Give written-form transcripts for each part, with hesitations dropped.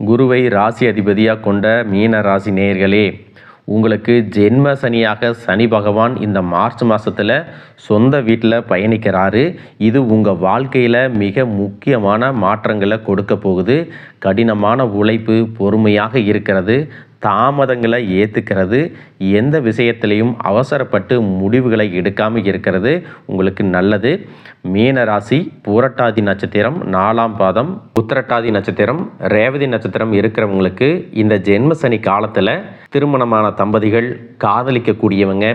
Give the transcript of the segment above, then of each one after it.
குருவை ராசி அதிபதியாக கொண்ட மீன ராசி நேயர்களே, உங்களுக்கு ஜென்ம சனியாக சனி பகவான் இந்த மார்ச் மாதத்தில் சொந்த வீட்டில் பயணிக்கிறாரு. இது உங்கள் வாழ்க்கையில் மிக முக்கியமான மாற்றங்களை கொடுக்க போகுது. கடினமான உழைப்பு, பொறுமையாக இருக்கிறது, தாமதங்களை ஏற்றுக்கிறது, எந்த விஷயத்திலையும் அவசரப்பட்டு முடிவுகளை எடுக்காமல் இருக்கிறது உங்களுக்கு நல்லது. மீன ராசி பூரட்டாதி நட்சத்திரம் 4ஆம் பாதம், உத்திரட்டாதி நட்சத்திரம், ரேவதி நட்சத்திரம் இருக்கிறவங்களுக்கு இந்த ஜென்ம சனி காலத்தில் திருமணமான தம்பதிகள், காதலிக்கக்கூடியவங்க,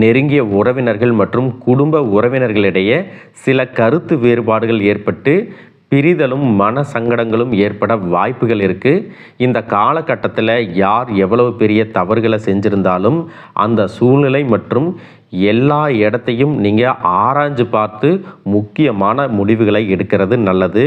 நெருங்கிய உறவினர்கள் மற்றும் குடும்ப உறவினர்களிடையே சில கருத்து வேறுபாடுகள் ஏற்பட்டு பிரிதலும் மன சங்கடங்களும் ஏற்பட வாய்ப்புகள் இருக்குது. இந்த காலகட்டத்தில் யார் எவ்வளவு பெரிய தவறுகளை செஞ்சிருந்தாலும் அந்த சூழ்நிலை மற்றும் எல்லா இடத்தையும் நீங்கள் ஆராய்ஞ்சு பார்த்து முக்கியமான முடிவுகளை எடுக்கிறது நல்லது.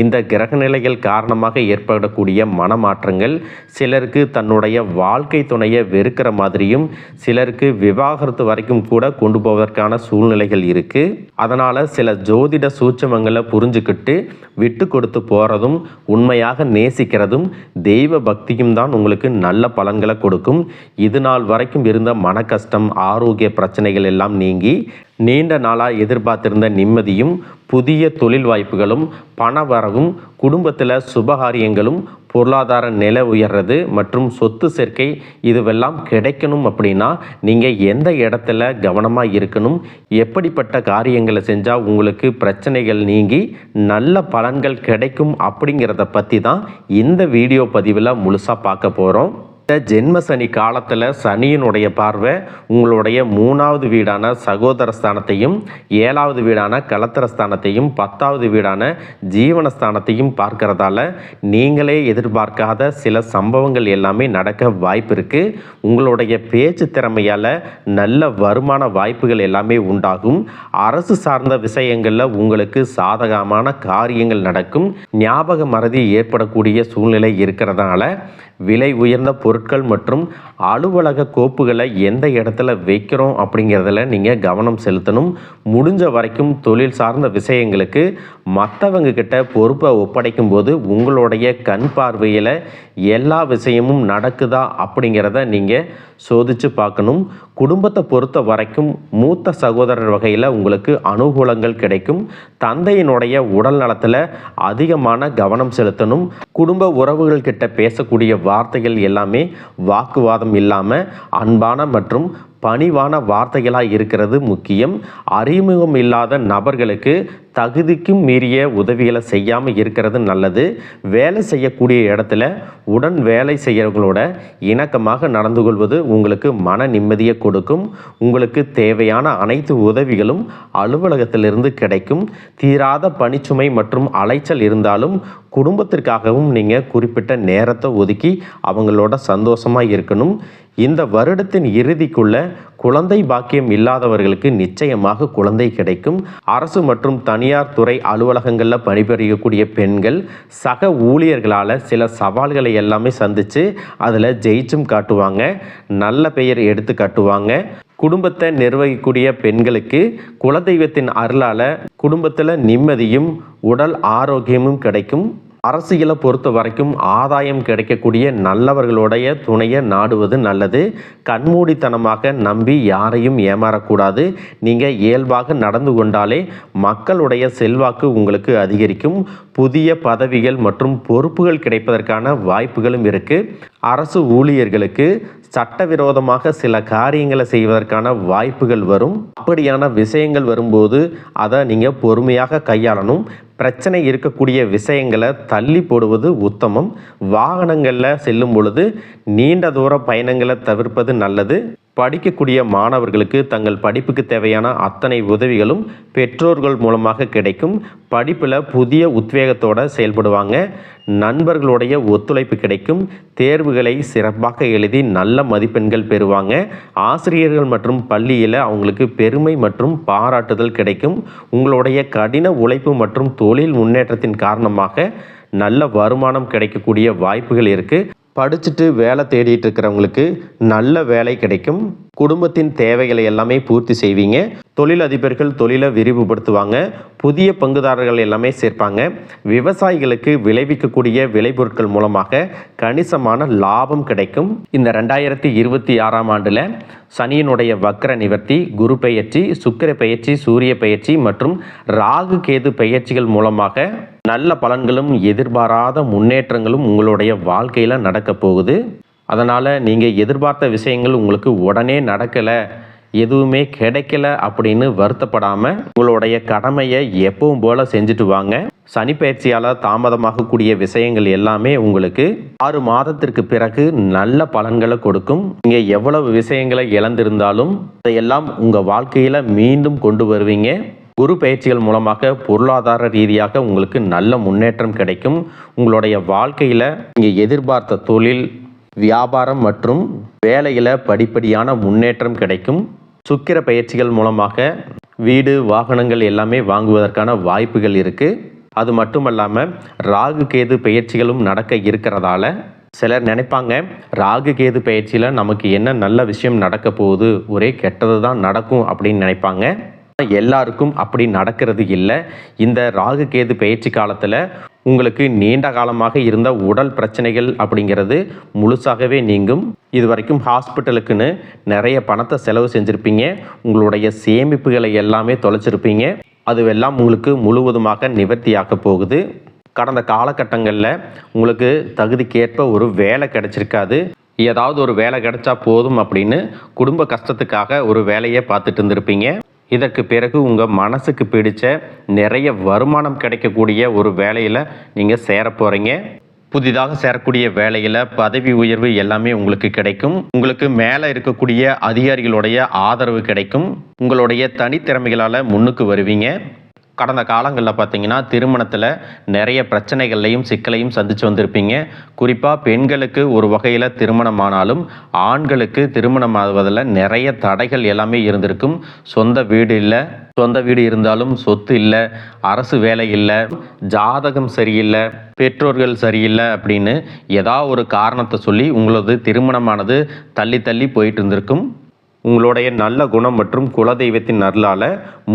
இந்த கிரகநிலைகள் காரணமாக ஏற்படக்கூடிய மனமாற்றங்கள் சிலருக்கு தன்னுடைய வாழ்க்கை துணையை வெறுக்கிற மாதிரியும், சிலருக்கு விவாகரத்து வரைக்கும் கூட கொண்டு போவதற்கான சூழ்நிலைகள் இருக்குது. அதனால் சில ஜோதிட சூட்சமங்களை புரிஞ்சுக்கிட்டு விட்டு கொடுத்து போகிறதும், உண்மையாக நேசிக்கிறதும், தெய்வ பக்தியும் தான் உங்களுக்கு நல்ல பலன்களை கொடுக்கும். இது நாள் வரைக்கும் இருந்த மன கஷ்டம், ஆரோக்கிய பிரச்சனைகள் எல்லாம் நீங்கி நீண்ட நாளாக எதிர்பார்த்திருந்த நிம்மதியும், புதிய தொழில் வாய்ப்புகளும், பண வரவும், குடும்பத்தில் சுபகாரியங்களும், பொருளாதார நிலை உயர்றது மற்றும் சொத்து சேர்க்கை இதுவெல்லாம் கிடைக்கணும். அப்படின்னா நீங்கள் எந்த இடத்துல கவனமாக இருக்கணும், எப்படிப்பட்ட காரியங்களை செஞ்சால் உங்களுக்கு பிரச்சனைகள் நீங்கி நல்ல பலன்கள் கிடைக்கும் அப்படிங்கிறத பற்றி தான் இந்த வீடியோ பதிவில் முழுசாக பார்க்க போகிறோம். இந்த ஜென்ம சனி காலத்தில் சனியினுடைய பார்வை உங்களுடைய 3வது வீடான சகோதர ஸ்தானத்தையும், 7வது வீடான கலத்திர ஸ்தானத்தையும், 10வது வீடான ஜீவனஸ்தானத்தையும் பார்க்கறதால நீங்களே எதிர்பார்க்காத சில சம்பவங்கள் எல்லாமே நடக்க வாய்ப்பு இருக்குது. உங்களுடைய பேச்சு திறமையால் நல்ல வருமான வாய்ப்புகள் எல்லாமே உண்டாகும். அரசு சார்ந்த விஷயங்களில் உங்களுக்கு சாதகமான காரியங்கள் நடக்கும். ஞாபக மறதி ஏற்படக்கூடிய சூழ்நிலை இருக்கிறதுனால விலை உயர்ந்த பொருட்கள் மற்றும் அலுவலக கோப்புகளை எந்த இடத்துல வைக்கிறோம் அப்படிங்கிறதுல நீங்கள் கவனம் செலுத்தணும். முடிஞ்ச வரைக்கும் தொழில் சார்ந்த விஷயங்களுக்கு மற்றவங்க கிட்ட பொறுப்பை ஒப்படைக்கும் போது உங்களுடைய கண் பார்வையில் எல்லா விஷயமும் நடக்குதா அப்படிங்கிறத நீங்கள் சோதித்து பார்க்கணும். குடும்பத்தை பொறுத்த வரைக்கும் மூத்த சகோதரர் வகையில் உங்களுக்கு அனுகூலங்கள் கிடைக்கும். தந்தையினுடைய உடல் நலத்தில் அதிகமான கவனம் செலுத்தணும். குடும்ப உறவுகள் கிட்ட பேசக்கூடிய வார்த்தைகள் எல்லாமே வாக்குவாதம் இல்லாமல் அன்பான மற்றும் பணிவான வார்த்தைகளாக இருக்கிறது முக்கியம். அறிமுகம் இல்லாத நபர்களுக்கு தகுதிக்கும் மீறிய உதவிகளை செய்யாமல் இருக்கிறது நல்லது. வேலை செய்யக்கூடிய இடத்துல உடன் வேலை செய்கிறவங்களோட இணக்கமாக நடந்து கொள்வது உங்களுக்கு மன நிம்மதியை கொடுக்கும். உங்களுக்கு தேவையான அனைத்து உதவிகளும் அலுவலகத்திலிருந்து கிடைக்கும். தீராத பணிச்சுமை மற்றும் அலைச்சல் இருந்தாலும் குடும்பத்திற்காகவும் நீங்கள் குறிப்பிட்ட நேரத்தை ஒதுக்கி அவங்களோட சந்தோஷமாக இருக்கணும். இந்த வருடத்தின் இறுதிக்குள்ள குழந்தை பாக்கியம் இல்லாதவர்களுக்கு நிச்சயமாக குழந்தை கிடைக்கும். அரசு மற்றும் தனியார் துறை அலுவலகங்களில் பணிபுரியக்கூடிய பெண்கள் சக ஊழியர்களால் சில சவால்களை எல்லாமே சந்தித்து அதில் ஜெயிச்சும் காட்டுவாங்க, நல்ல பெயர் எடுத்து காட்டுவாங்க. குடும்பத்தை நிர்வகிக்கக்கூடிய பெண்களுக்கு குலதெய்வத்தின் அருளால் குடும்பத்தில் நிம்மதியும் உடல் ஆரோக்கியமும் கிடைக்கும். அரசியலை பொறுத்த வரைக்கும் ஆதாயம் கிடைக்கக்கூடிய நல்லவர்களுடைய துணையை நாடுவது நல்லது. கண்மூடித்தனமாக நம்பி யாரையும் ஏமாறக்கூடாது. நீங்கள் இயல்பாக நடந்து கொண்டாலே மக்களுடைய செல்வாக்கு உங்களுக்கு அதிகரிக்கும். புதிய பதவிகள் மற்றும் பொறுப்புகள் கிடைப்பதற்கான வாய்ப்புகளும் இருக்குது. அரசு ஊழியர்களுக்கு சட்டவிரோதமாக சில காரியங்களை செய்வதற்கான வாய்ப்புகள் வரும். அப்படியான விஷயங்கள் வரும்போது அதை நீங்கள் பொறுமையாக கையாளணும். பிரச்சனை இருக்கக்கூடிய விஷயங்களை தள்ளி போடுவது உத்தமம். வாகனங்களில் செல்லும் பொழுது நீண்ட தூர பயணங்களை தவிர்ப்பது நல்லது. படிக்கக்கூடிய மாணவர்களுக்கு தங்கள் படிப்புக்கு தேவையான அத்தனை உதவிகளும் பெற்றோர்கள் மூலமாக கிடைக்கும். படிப்பில் புதிய உத்வேகத்தோடு செயல்படுவாங்க. நண்பர்களுடைய ஒத்துழைப்பு கிடைக்கும். தேர்வுகளை சிறப்பாக எழுதி நல்ல மதிப்பெண்கள் பெறுவாங்க. ஆசிரியர்கள் மற்றும் பள்ளியில் அவங்களுக்கு பெருமை மற்றும் பாராட்டுதல் கிடைக்கும். உங்களுடைய கடின உழைப்பு மற்றும் தொழில் முன்னேற்றத்தின் காரணமாக நல்ல வருமானம் கிடைக்கக்கூடிய வாய்ப்புகள் இருக்குது. படிச்சுட்டு வேலை தேடிட்டு இருக்கிறவங்களுக்கு நல்ல வேலை கிடைக்கும். குடும்பத்தின் தேவைகளை எல்லாமே பூர்த்தி செய்வீங்க. தொழிலதிபர்கள் தொழிலை விரிவுபடுத்துவாங்க. புதிய பங்குதாரர்கள் எல்லாமே சேர்ப்பாங்க. விவசாயிகளுக்கு விளைவிக்கக்கூடிய விளைபொருட்கள் மூலமாக கணிசமான லாபம் கிடைக்கும். இந்த 2026ஆம் ஆண்டில் சனியினுடைய வக்ர நிவர்த்தி, குரு பெயர்ச்சி, சுக்கிர பெயர்ச்சி, சூரிய பெயர்ச்சி மற்றும் ராகு கேது பெயர்ச்சிகள் மூலமாக நல்ல பலன்களும் எதிர்பாராத முன்னேற்றங்களும் உங்களுடைய வாழ்க்கையில் நடக்க போகுது. அதனால் நீங்கள் எதிர்பார்த்த விஷயங்கள் உங்களுக்கு உடனே நடக்கலை, எதுவுமே கிடைக்கல அப்படின்னு வருத்தப்படாமல் உங்களுடைய கடமையை எப்பவும் போல் செஞ்சுட்டு வாங்க. சனி பயிற்சியால் தாமதமாகக்கூடிய விஷயங்கள் எல்லாமே உங்களுக்கு 6 மாதத்திற்கு பிறகு நல்ல பலன்களை கொடுக்கும். நீங்கள் எவ்வளவு விஷயங்களை இழந்திருந்தாலும் அதையெல்லாம் உங்கள் வாழ்க்கையில் மீண்டும் கொண்டு வருவீங்க. குரு பயிற்சிகள் மூலமாக பொருளாதார ரீதியாக உங்களுக்கு நல்ல முன்னேற்றம் கிடைக்கும். உங்களுடைய வாழ்க்கையில் நீங்கள் எதிர்பார்த்த தொழில், வியாபாரம் மற்றும் வேலையில் படிப்படியான முன்னேற்றம் கிடைக்கும். சுக்கிர பயிற்சிகள் மூலமாக வீடு, வாகனங்கள் எல்லாமே வாங்குவதற்கான வாய்ப்புகள் இருக்குது. அது மட்டுமல்லாமல் ராகு கேது பயிற்சிகளும் நடக்க இருக்கிறதால சிலர் நினைப்பாங்க, ராகு கேது பயிற்சியில் நமக்கு என்ன நல்ல விஷயம் நடக்க போகுது, ஒரே கெட்டது தான் நடக்கும் அப்படின்னு நினைப்பாங்க. எல்லாருக்கும் அப்படி நடக்கிறது இல்லை. இந்த ராகு கேது பயிற்சி காலத்தில் உங்களுக்கு நீண்ட காலமாக இருந்த உடல் பிரச்சனைகள் அப்படிங்கிறது முழுசாகவே நீங்கும். இதுவரைக்கும் ஹாஸ்பிட்டலுக்குன்னு நிறைய பணத்தை செலவு செஞ்சுருப்பீங்க. உங்களுடைய சேமிப்புகளை எல்லாமே தொலைச்சிருப்பீங்க. அதுவெல்லாம் உங்களுக்கு முழுவதுமாக நிவர்த்தியாக போகுது. கடந்த காலகட்டங்களில் உங்களுக்கு தகுதிக்கேற்ப ஒரு வேலை கிடைச்சிருக்காது. ஏதாவது ஒரு வேலை கிடைச்சா போதும் அப்படின்னு குடும்ப கஷ்டத்துக்காக ஒரு வேலையை பார்த்துட்டு இருந்திருப்பீங்க. இதற்கு பிறகு உங்கள் மனசுக்கு பிடிச்ச நிறைய வருமானம் கிடைக்கக்கூடிய ஒரு வேலையில் நீங்கள் சேர போகிறீங்க. புதிதாக சேரக்கூடிய வேலையில் பதவி உயர்வு எல்லாமே உங்களுக்கு கிடைக்கும். உங்களுக்கு மேலே இருக்கக்கூடிய அதிகாரிகளுடைய ஆதரவு கிடைக்கும். உங்களுடைய தனித்திறமைகளால் முன்னுக்கு வருவீங்க. கடந்த காலங்களில் பார்த்தீங்கன்னா திருமணத்தில் நிறைய பிரச்சனைகளையும் சிக்கலையும் சந்தித்து வந்திருப்பீங்க. குறிப்பாக பெண்களுக்கு ஒரு வகையில் திருமணமானாலும் ஆண்களுக்கு திருமணம் ஆவதில் நிறைய தடைகள் எல்லாமே இருந்திருக்கும். சொந்த வீடு இல்லை, சொந்த வீடு இருந்தாலும் சொத்து இல்லை, அரசு வேலை இல்லை, ஜாதகம் சரியில்லை, பெற்றோர்கள் சரியில்லை அப்படின்னு ஏதாவது ஒரு காரணத்தை சொல்லி உங்களது திருமணமானது தள்ளி தள்ளி போயிட்டு இருந்திருக்கும். உங்களுடைய நல்ல குணம் மற்றும் குலதெய்வத்தின் அருளால்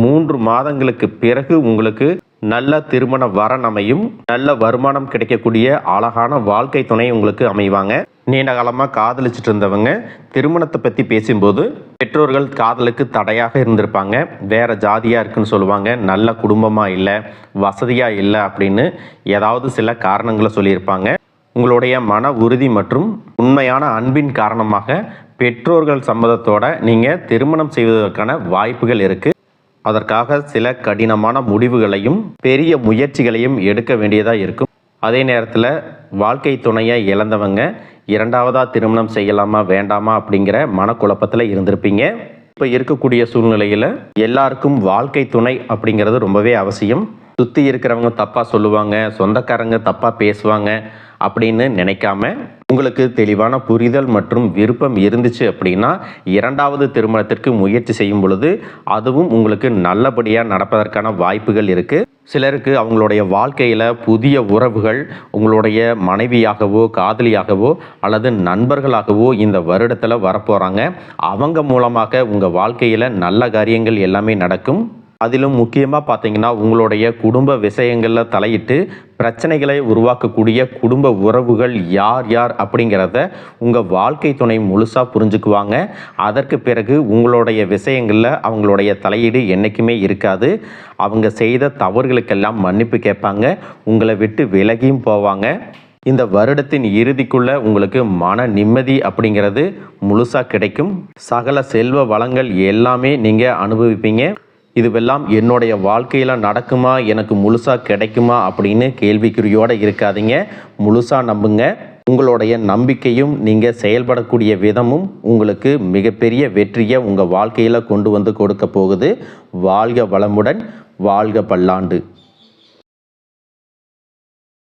3 மாதங்களுக்கு பிறகு உங்களுக்கு நல்ல திருமண வரன் அமையும். நல்ல வருமானம் கிடைக்கக்கூடிய அழகான வாழ்க்கை துணை உங்களுக்கு அமைவாங்க. நீண்ட காலமாக காதலிச்சுட்டு இருந்தவங்க திருமணத்தை பற்றி பேசும்போது பெற்றோர்கள் காதலுக்கு தடையாக இருந்திருப்பாங்க. வேறு ஜாதியாக இருக்குன்னு சொல்லுவாங்க, நல்ல குடும்பமாக இல்லை, வசதியாக இல்லை அப்படின்னு ஏதாவது சில காரணங்களை சொல்லியிருப்பாங்க. உங்களுடைய மன உறுதி மற்றும் உண்மையான அன்பின் காரணமாக பெற்றோர்கள் சம்மதத்தோட நீங்கள் திருமணம் செய்வதற்கான வாய்ப்புகள் இருக்குது. அதற்காக சில கடினமான முடிவுகளையும் பெரிய முயற்சிகளையும் எடுக்க வேண்டியதாக இருக்கும். அதே நேரத்தில் வாழ்க்கை துணையை இழந்தவங்க 2வதாக திருமணம் செய்யலாமா வேண்டாமா அப்படிங்கிற மனக்குழப்பத்தில் இருந்திருப்பீங்க. இப்போ இருக்கக்கூடிய சூழ்நிலையில் எல்லாருக்கும் வாழ்க்கை துணை அப்படிங்கிறது ரொம்பவே அவசியம். சுற்றி இருக்கிறவங்க தப்பாக சொல்லுவாங்க, சொந்தக்காரங்க தப்பாக பேசுவாங்க அப்படின்னு நினைக்காம உங்களுக்கு தெளிவான புரிதல் மற்றும் விருப்பம் இருந்துச்சு அப்படின்னா 2வது திருமணத்திற்கு முயற்சி செய்யும் பொழுது அதுவும் உங்களுக்கு நல்லபடியாக நடப்பதற்கான வாய்ப்புகள் இருக்குது. சிலருக்கு அவங்களுடைய வாழ்க்கையில் புதிய உறவுகள் உங்களுடைய மனைவியாகவோ காதலியாகவோ அல்லது நண்பர்களாகவோ இந்த வருடத்தில் வரப்போகிறாங்க. அவங்க மூலமாக உங்கள் வாழ்க்கையில் நல்ல காரியங்கள் எல்லாமே நடக்கும். அதிலும் முக்கியமாக பார்த்தீங்கன்னா உங்களுடைய குடும்ப விஷயங்களில் தலையிட்டு பிரச்சனைகளை உருவாக்கக்கூடிய குடும்ப உறவுகள் யார் யார் அப்படிங்கிறத உங்கள் வாழ்க்கை துணை முழுசாக புரிஞ்சுக்குவாங்க. அதற்கு பிறகு உங்களுடைய விஷயங்களில் அவங்களுடைய தலையீடு என்றைக்குமே இருக்காது. அவங்க செய்த தவறுகளுக்கெல்லாம் மன்னிப்பு கேட்பாங்க, உங்களை விட்டு விலகியும் போவாங்க. இந்த வருடத்தின் இறுதிக்குள்ளே உங்களுக்கு மன நிம்மதி அப்படிங்கிறது முழுசாக கிடைக்கும். சகல செல்வ வளங்கள் எல்லாமே நீங்கள் அனுபவிப்பீங்க. இதுவெல்லாம் என்னுடைய வாழ்க்கையில் நடக்குமா, எனக்கு முழுசாக கிடைக்குமா அப்படின்னு கேள்விக்குறியோடு இருக்காதீங்க. முழுசாக நம்புங்க. உங்களுடைய நம்பிக்கையும் நீங்கள் செயல்படக்கூடிய விதமும் உங்களுக்கு மிகப்பெரிய வெற்றியை உங்கள் வாழ்க்கையில் கொண்டு வந்து கொடுக்க போகுது. வாழ்க வளமுடன், வாழ்க பல்லாண்டு.